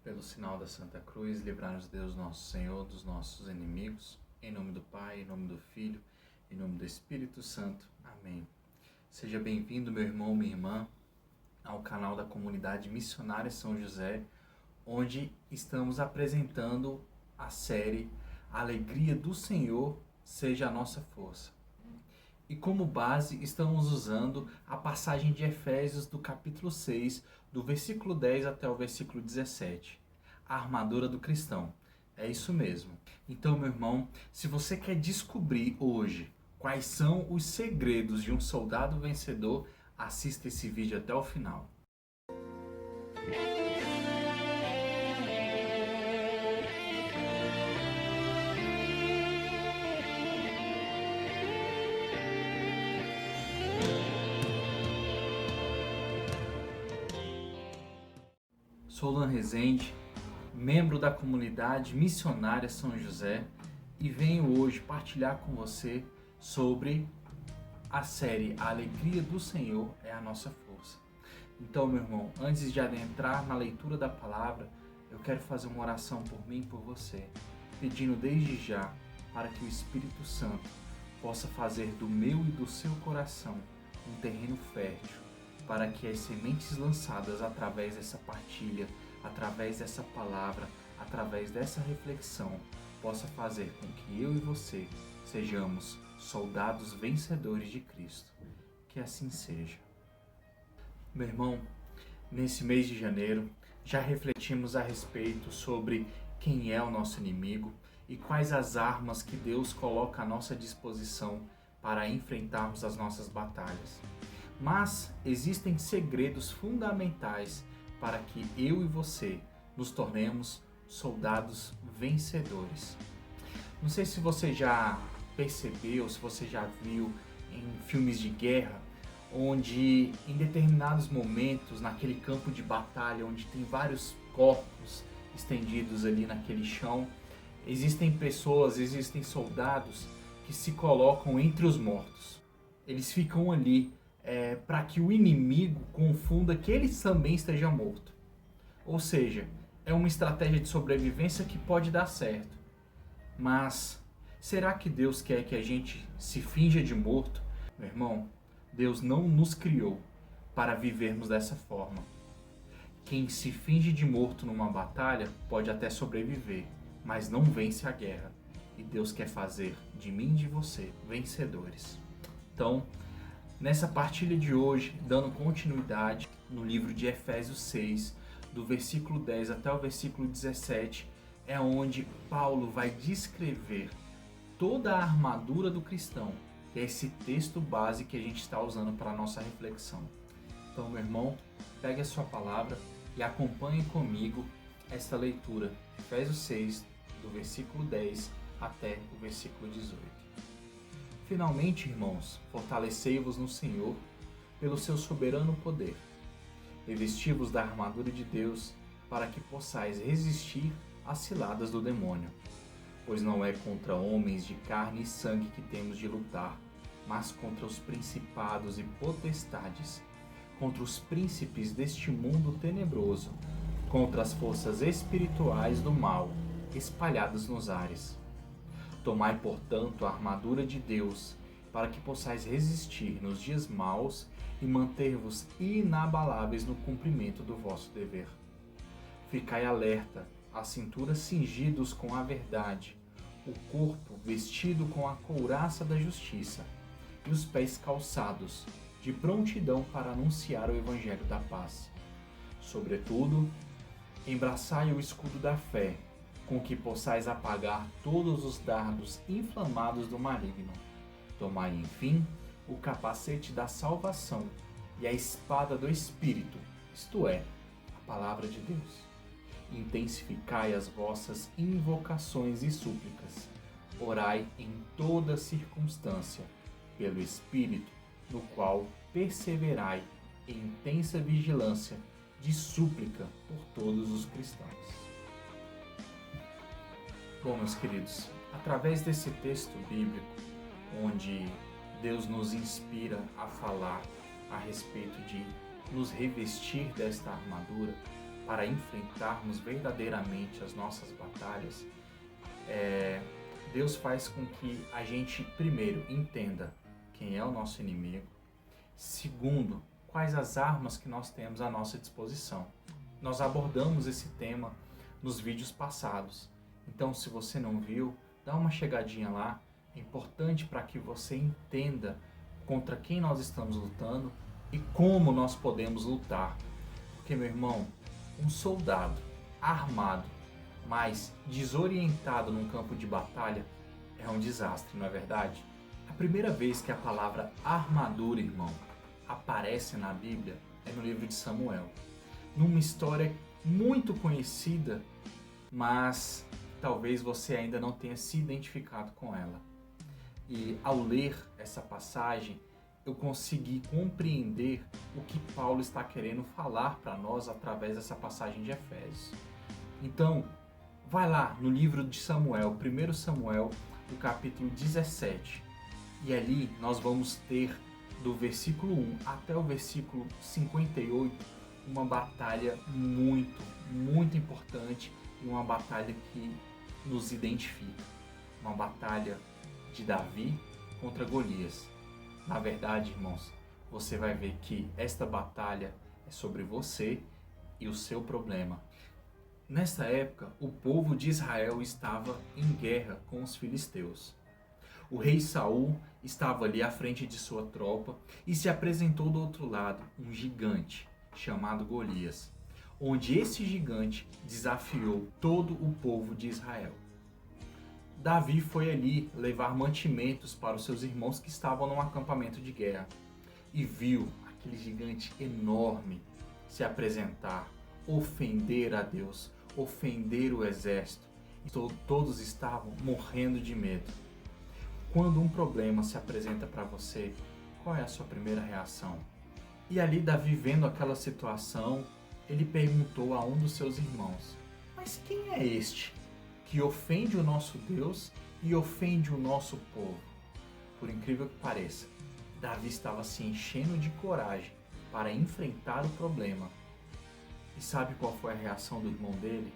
Pelo sinal da Santa Cruz, livrai-nos Deus nosso Senhor dos nossos inimigos. Em nome do Pai, em nome do Filho, em nome do Espírito Santo. Amém. Seja bem-vindo, meu irmão, minha irmã, ao canal da Comunidade Missionária São José, onde estamos apresentando a série A Alegria do Senhor Seja a Nossa Força. E como base estamos usando a passagem de Efésios do capítulo 6, do versículo 10 até o versículo 17. A armadura do cristão. É isso mesmo. Então, meu irmão, se você quer descobrir hoje quais são os segredos de um soldado vencedor, assista esse vídeo até o final. Sou Luan Rezende, membro da comunidade missionária São José, e venho hoje partilhar com você sobre a série A Alegria do Senhor é a Nossa Força. Então, meu irmão, antes de adentrar na leitura da palavra, eu quero fazer uma oração por mim e por você, pedindo desde já para que o Espírito Santo possa fazer do meu e do seu coração um terreno fértil, para que as sementes lançadas através dessa partilha, através dessa palavra, através dessa reflexão, possa fazer com que eu e você sejamos soldados vencedores de Cristo. Que assim seja. Meu irmão, nesse mês de janeiro, já refletimos a respeito sobre quem é o nosso inimigo e quais as armas que Deus coloca à nossa disposição para enfrentarmos as nossas batalhas. Mas existem segredos fundamentais para que eu e você nos tornemos soldados vencedores. Não sei se você já percebeu, se você já viu em filmes de guerra, onde em determinados momentos, naquele campo de batalha, onde tem vários corpos estendidos ali naquele chão, existem pessoas, existem soldados que se colocam entre os mortos. Eles ficam ali para que o inimigo confunda que ele também esteja morto. Ou seja, é uma estratégia de sobrevivência que pode dar certo. Mas será que Deus quer que a gente se finja de morto? Meu irmão, Deus não nos criou para vivermos dessa forma. Quem se finge de morto numa batalha pode até sobreviver, mas não vence a guerra. E Deus quer fazer de mim e de você vencedores. Então, nessa partilha de hoje, dando continuidade no livro de Efésios 6, do versículo 10 até o versículo 17, é onde Paulo vai descrever toda a armadura do cristão, que é esse texto base que a gente está usando para a nossa reflexão. Então, meu irmão, pegue a sua palavra e acompanhe comigo esta leitura, Efésios 6, do versículo 10 até o versículo 18. Finalmente, irmãos, fortalecei-vos no Senhor pelo seu soberano poder. Revesti-vos da armadura de Deus para que possais resistir às ciladas do demônio. Pois não é contra homens de carne e sangue que temos de lutar, mas contra os principados e potestades, contra os príncipes deste mundo tenebroso, contra as forças espirituais do mal espalhadas nos ares. Tomai, portanto, a armadura de Deus, para que possais resistir nos dias maus e manter-vos inabaláveis no cumprimento do vosso dever. Ficai alerta, a cintura cingidos com a verdade, o corpo vestido com a couraça da justiça, e os pés calçados, de prontidão para anunciar o evangelho da paz. Sobretudo, embraçai o escudo da fé, com que possais apagar todos os dardos inflamados do maligno. Tomai, enfim, o capacete da salvação e a espada do Espírito, isto é, a palavra de Deus. Intensificai as vossas invocações e súplicas. Orai em toda circunstância, pelo Espírito, no qual perseverai em intensa vigilância de súplica por todos os cristãos. Bom, meus queridos, através desse texto bíblico, onde Deus nos inspira a falar a respeito de nos revestir desta armadura, para enfrentarmos verdadeiramente as nossas batalhas, Deus faz com que a gente, primeiro, entenda quem é o nosso inimigo. Segundo, quais as armas que nós temos à nossa disposição. Nós abordamos esse tema nos vídeos passados. Então, se você não viu, dá uma chegadinha lá. É importante para que você entenda contra quem nós estamos lutando e como nós podemos lutar. Porque, meu irmão, um soldado armado, mas desorientado num campo de batalha é um desastre, não é verdade? A primeira vez que a palavra armadura, irmão, aparece na Bíblia é no livro de Samuel. Numa história muito conhecida, mas talvez você ainda não tenha se identificado com ela. E ao ler essa passagem, eu consegui compreender o que Paulo está querendo falar para nós através dessa passagem de Efésios. Então, vai lá no livro de Samuel, 1 Samuel, no capítulo 17. E ali nós vamos ter, do versículo 1 até o versículo 58, uma batalha muito importante e uma batalha que nos identifica. Uma batalha de Davi contra Golias. Na verdade, irmãos, você vai ver que esta batalha é sobre você e o seu problema. Nesta época, o povo de Israel estava em guerra com os filisteus. O rei Saul estava ali à frente de sua tropa e se apresentou do outro lado um gigante chamado Golias, onde esse gigante desafiou todo o povo de Israel. Davi foi ali levar mantimentos para os seus irmãos que estavam num acampamento de guerra e viu aquele gigante enorme se apresentar, ofender a Deus, ofender o exército. E todos estavam morrendo de medo. Quando um problema se apresenta para você, qual é a sua primeira reação? E ali Davi, vendo aquela situação, ele perguntou a um dos seus irmãos: mas quem é este que ofende o nosso Deus e ofende o nosso povo? Por incrível que pareça, Davi estava se enchendo de coragem para enfrentar o problema. E sabe qual foi a reação do irmão dele?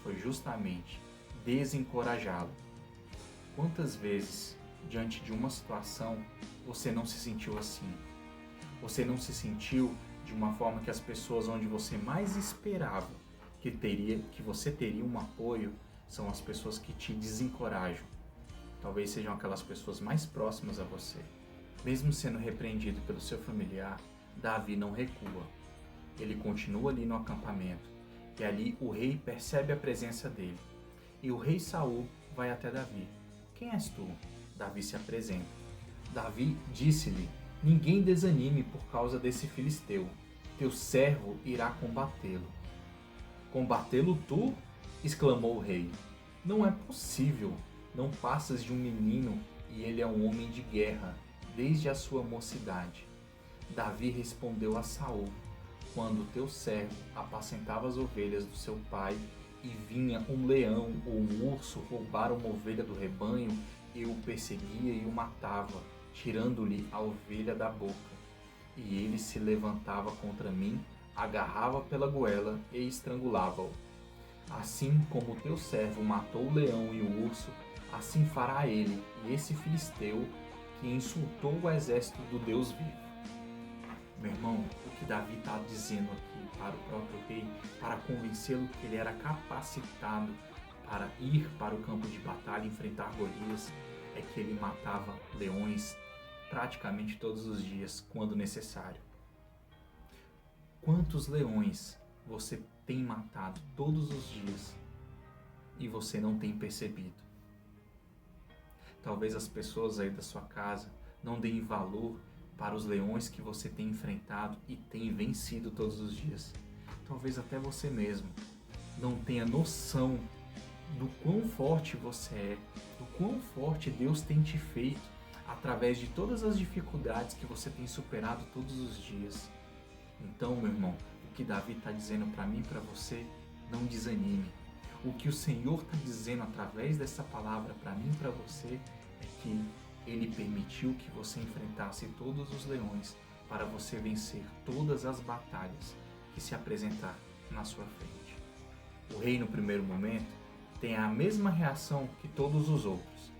Foi justamente desencorajá-lo. Quantas vezes, diante de uma situação, você não se sentiu assim? Você não se sentiu de uma forma que as pessoas onde você mais esperava que você teria um apoio são as pessoas que te desencorajam. Talvez sejam aquelas pessoas mais próximas a você. Mesmo sendo repreendido pelo seu familiar, Davi não recua. Ele continua ali no acampamento e ali o rei percebe a presença dele. E o rei Saul vai até Davi. Quem és tu? Davi se apresenta. Davi disse-lhe: ninguém desanime por causa desse filisteu. Teu servo irá combatê-lo. Combatê-lo tu? Exclamou o rei. Não é possível. Não passas de um menino e ele é um homem de guerra, desde a sua mocidade. Davi respondeu a Saul: quando teu servo apacentava as ovelhas do seu pai e vinha um leão ou um urso roubar uma ovelha do rebanho, eu o perseguia e o matava, tirando-lhe a ovelha da boca. E ele se levantava contra mim, agarrava pela goela e estrangulava-o. Assim como o teu servo matou o leão e o urso, assim fará ele e esse filisteu que insultou o exército do Deus vivo. Meu irmão, o que Davi está dizendo aqui para o próprio rei, para convencê-lo que ele era capacitado para ir para o campo de batalha e enfrentar Golias, é que ele matava leões praticamente todos os dias, quando necessário. Quantos leões você tem matado todos os dias e você não tem percebido? Talvez as pessoas aí da sua casa não deem valor para os leões que você tem enfrentado e tem vencido todos os dias. Talvez até você mesmo não tenha noção do quão forte você é, do quão forte Deus tem te feito através de todas as dificuldades que você tem superado todos os dias. Então, meu irmão, o que Davi está dizendo para mim e para você, não desanime. O que o Senhor está dizendo através dessa palavra para mim e para você é que Ele permitiu que você enfrentasse todos os leões para você vencer todas as batalhas que se apresentar na sua frente. O rei, no primeiro momento, tem a mesma reação que todos os outros.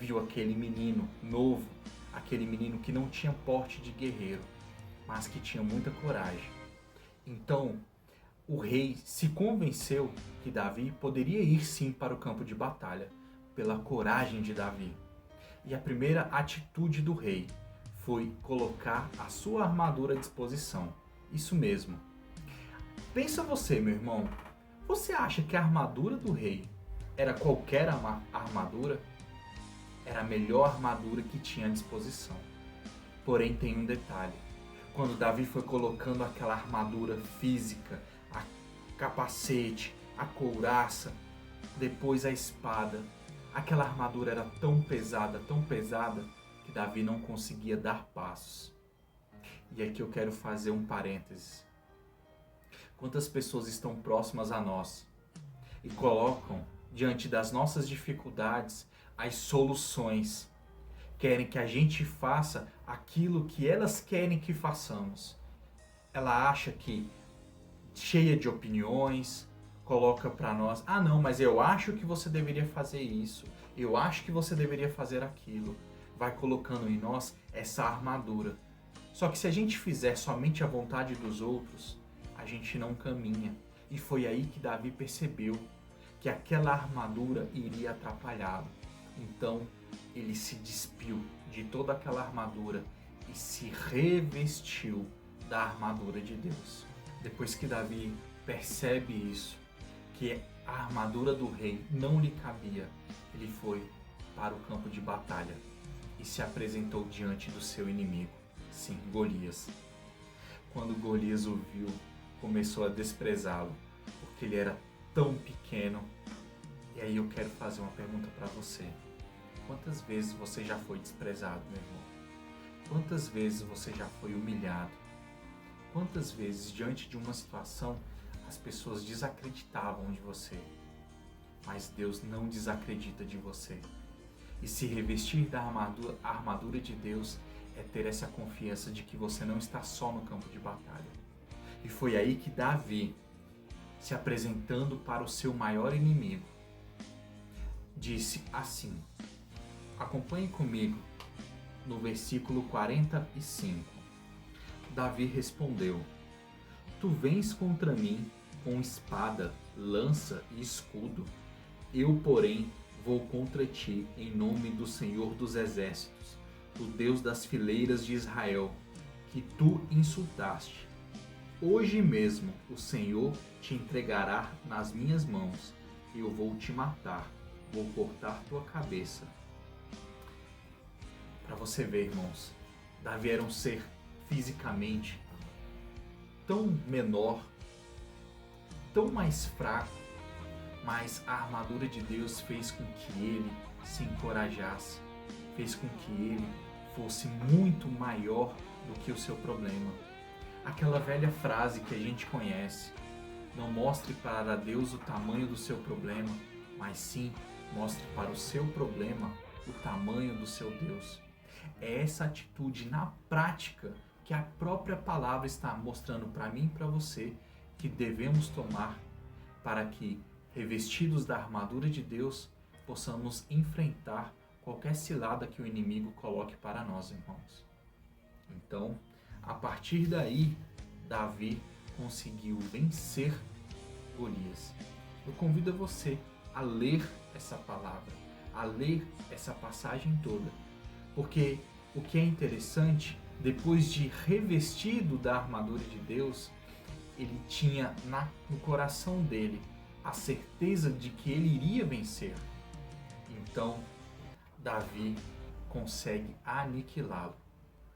Viu aquele menino novo, aquele menino que não tinha porte de guerreiro, mas que tinha muita coragem. Então, o rei se convenceu que Davi poderia ir sim para o campo de batalha, pela coragem de Davi. E a primeira atitude do rei foi colocar a sua armadura à disposição. Isso mesmo. Pensa você, meu irmão, você acha que a armadura do rei era qualquer armadura? Era a melhor armadura que tinha à disposição. Porém, tem um detalhe. Quando Davi foi colocando aquela armadura física, a capacete, a couraça, depois a espada, aquela armadura era tão pesada, que Davi não conseguia dar passos. E aqui eu quero fazer um parêntese. Quantas pessoas estão próximas a nós e colocam diante das nossas dificuldades as soluções. Querem que a gente faça aquilo que elas querem que façamos. Ela acha que, cheia de opiniões, coloca para nós: ah não, mas eu acho que você deveria fazer isso, eu acho que você deveria fazer aquilo. Vai colocando em nós essa armadura. Só que se a gente fizer somente a vontade dos outros, a gente não caminha. E foi aí que Davi percebeu que aquela armadura iria atrapalhá-lo. Então, ele se despiu de toda aquela armadura e se revestiu da armadura de Deus. Depois que Davi percebe isso, que a armadura do rei não lhe cabia, ele foi para o campo de batalha e se apresentou diante do seu inimigo, sim, Golias. Quando Golias o viu, começou a desprezá-lo, porque ele era tão pequeno. E aí eu quero fazer uma pergunta para você. Quantas vezes você já foi desprezado, meu irmão? Quantas vezes você já foi humilhado? Quantas vezes, diante de uma situação, as pessoas desacreditavam de você? Mas Deus não desacredita de você. E se revestir da armadura de Deus é ter essa confiança de que você não está só no campo de batalha. E foi aí que Davi, se apresentando para o seu maior inimigo, disse assim, acompanhe comigo no versículo 45. Davi respondeu: Tu vens contra mim com espada, lança e escudo. Eu, porém, vou contra ti em nome do Senhor dos Exércitos, o Deus das fileiras de Israel, que tu insultaste. Hoje mesmo o Senhor te entregará nas minhas mãos, e eu vou te matar, vou cortar tua cabeça. Para você ver, irmãos, Davi era um ser fisicamente tão menor, tão mais fraco, mas a armadura de Deus fez com que ele se encorajasse, fez com que ele fosse muito maior do que o seu problema. Aquela velha frase que a gente conhece: não mostre para Deus o tamanho do seu problema, mas sim mostre para o seu problema o tamanho do seu Deus. É essa atitude na prática que a própria palavra está mostrando para mim e para você que devemos tomar para que, revestidos da armadura de Deus, possamos enfrentar qualquer cilada que o inimigo coloque para nós, irmãos. Então, a partir daí, Davi conseguiu vencer Golias. Eu convido você a ler essa palavra, a ler essa passagem toda, porque o que é interessante, depois de revestido da armadura de Deus, ele tinha no coração dele a certeza de que ele iria vencer. Então, Davi consegue aniquilá-lo.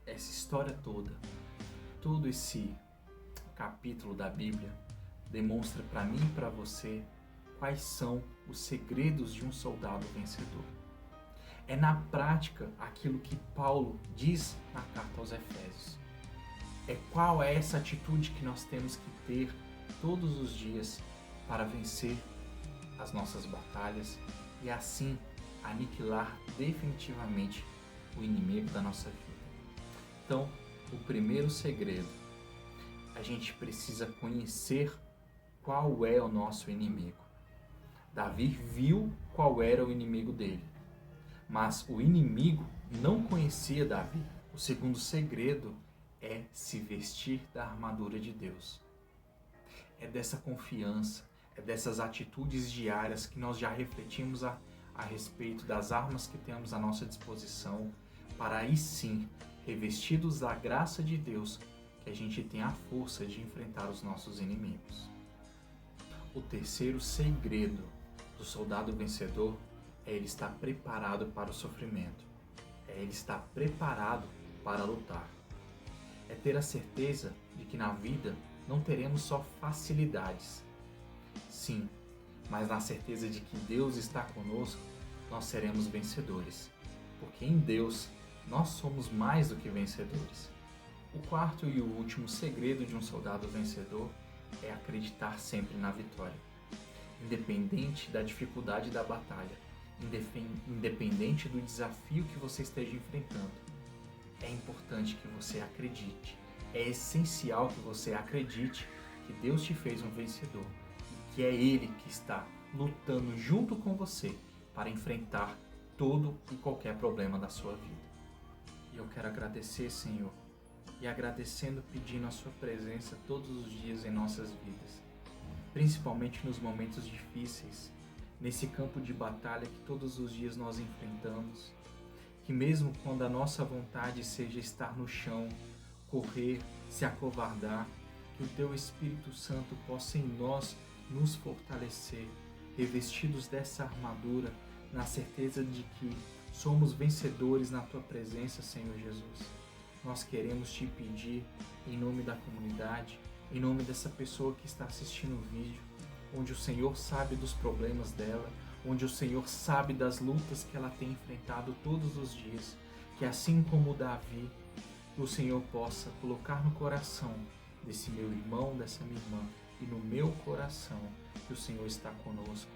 Essa história toda, todo esse capítulo da Bíblia, demonstra para mim e para você quais são os segredos de um soldado vencedor. É na prática aquilo que Paulo diz na carta aos Efésios. Qual é essa atitude que nós temos que ter todos os dias para vencer as nossas batalhas e assim aniquilar definitivamente o inimigo da nossa vida. Então, o primeiro segredo, a gente precisa conhecer qual é o nosso inimigo. Davi viu qual era o inimigo dele, mas o inimigo não conhecia Davi. O segundo segredo é se vestir da armadura de Deus. É dessa confiança, é dessas atitudes diárias que nós já refletimos a respeito das armas que temos à nossa disposição, para aí sim, revestidos da graça de Deus, que a gente tem a força de enfrentar os nossos inimigos. O terceiro segredo do soldado vencedor é ele estar preparado para o sofrimento. É ele estar preparado para lutar. É ter a certeza de que na vida não teremos só facilidades. Sim, mas na certeza de que Deus está conosco, nós seremos vencedores. Porque em Deus, nós somos mais do que vencedores. O quarto e o último segredo de um soldado vencedor é acreditar sempre na vitória. Independente da dificuldade da batalha, independente do desafio que você esteja enfrentando, é importante que você acredite. É essencial que você acredite que Deus te fez um vencedor e que é Ele que está lutando junto com você para enfrentar todo e qualquer problema da sua vida. E eu quero agradecer, Senhor, e agradecendo, pedindo a sua presença todos os dias em nossas vidas, principalmente nos momentos difíceis, nesse campo de batalha que todos os dias nós enfrentamos, que mesmo quando a nossa vontade seja estar no chão, correr, se acovardar, que o Teu Espírito Santo possa em nós nos fortalecer, revestidos dessa armadura, na certeza de que somos vencedores na Tua presença, Senhor Jesus. Nós queremos Te pedir, em nome da comunidade, em nome dessa pessoa que está assistindo o vídeo, onde o Senhor sabe dos problemas dela, onde o Senhor sabe das lutas que ela tem enfrentado todos os dias, que assim como Davi, o Senhor possa colocar no coração desse meu irmão, dessa minha irmã, e no meu coração que o Senhor está conosco,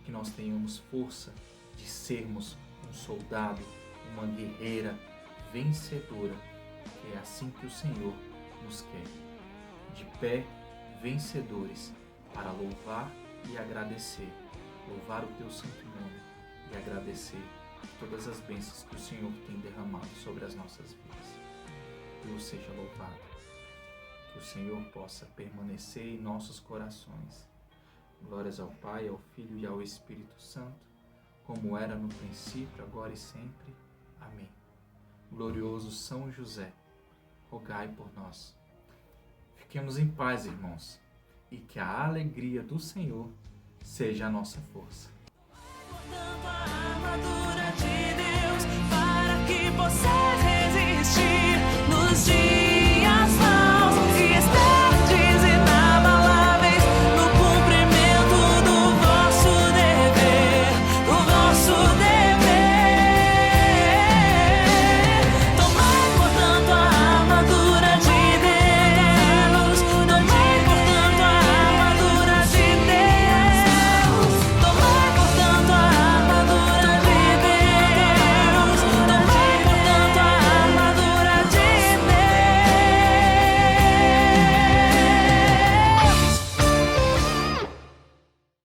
que nós tenhamos força de sermos um soldado, uma guerreira vencedora, que é assim que o Senhor nos quer. De pé, vencedores, para louvar e agradecer, louvar o Teu santo nome e agradecer todas as bênçãos que o Senhor tem derramado sobre as nossas vidas. Deus seja louvado, que o Senhor possa permanecer em nossos corações. Glórias ao Pai, ao Filho e ao Espírito Santo, como era no princípio, agora e sempre. Amém. Glorioso São José, rogai por nós. Fiquemos em paz, irmãos, e que a alegria do Senhor seja a nossa força. Portanto, a armadura de Deus, para que possais resistir nos dias